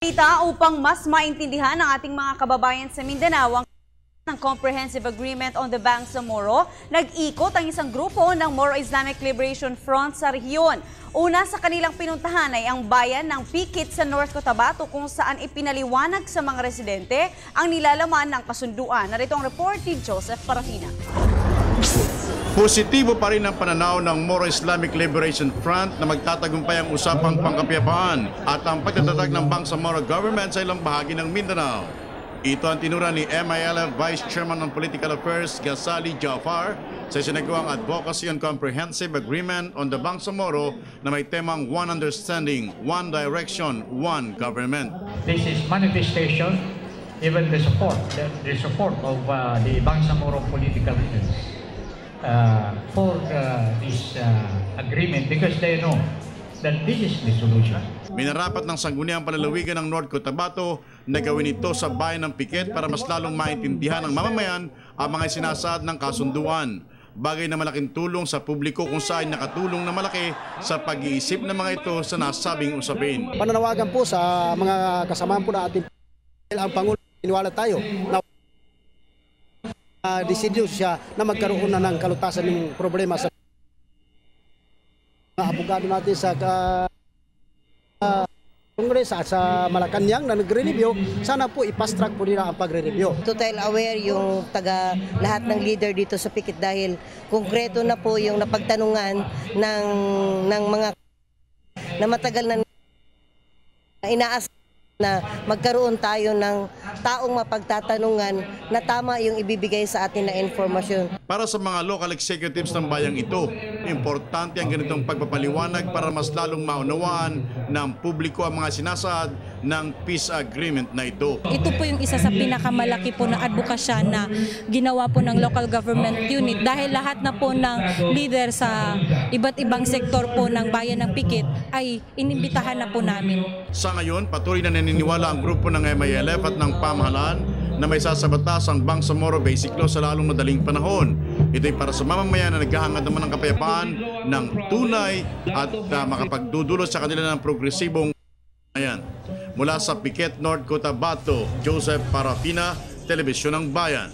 Upang mas maintindihan ng ating mga kababayan sa Mindanao ang ng Comprehensive Agreement on the Bangsamoro, nag-ikot ang isang grupo ng Moro Islamic Liberation Front sa rehiyon. Una sa kanilang pinuntahan ay ang bayan ng Pikit sa North Cotabato kung saan ipinaliwanag sa mga residente ang nilalaman ng kasunduan. Narito ang report ni Joseph Parafina. Positibo pa rin ang pananaw ng Moro Islamic Liberation Front na magtatagumpay ang usapang pangkapayapaan at ang pagtatatag ng Bangsamoro government sa ilang bahagi ng Mindanao. Ito ang tinura ni MILF Vice Chairman ng Political Affairs, Ghazali Jaafar, sa isinagawang Advocacy on Comprehensive Agreement on the Bangsamoro na may temang One Understanding, One Direction, One Government. This is manifestation, even the support of the Bangsamoro political leaders for this agreement because they know that this is the solution. Minarapat ng sangguniang palalawigan ng North Cotabato na gawin ito sa bayan ng Pikit para mas lalong maintindihan ng mamamayan ang mga sinasaad ng kasunduan. Bagay na malaking tulong sa publiko kung saan nakatulong na malaki sa pag-iisip ng mga ito sa nasabing usapin. Pananawagan po sa mga kasamahan po na ating ang Pangulo, iniwala tayo na desidyo siya na magkaroon na ng kalutasan ng problema sa mga abogado natin sa Congress at sa Malacanang na nagre-review, sana po i-fast track po nila ang pagre-review. Total aware yung lahat ng leader dito sa Pikit dahil konkreto na po yung napagtanungan ng mga na matagal na inaas na magkaroon tayo ng taong mapagtatanungan na tama yung ibibigay sa atin na informasyon. Para sa mga local executives ng bayang ito, importante ang ganitong pagpapaliwanag para mas lalong maunawaan ng publiko ang mga sinasaad ng peace agreement na ito. Ito po yung isa sa pinakamalaki po na advokasya na ginawa po ng local government unit dahil lahat na po ng leader sa iba't ibang sektor po ng bayan ng Pikit ay inimbitahan na po namin. Sa ngayon, patuloy na naniniwala ang grupo ng MILF at ng pamahalaan na may sasabatas ang Bangsamoro Basic Law sa lalong madaling panahon. Ito'y para sa mamamayan na naghahangad naman ng kapayapaan ng tunay at makapagdudulot sa kanila ng progresibong ayan. Mula sa Pikit, North Cotabato, Joseph Parafina, Telebisyon ng Bayan.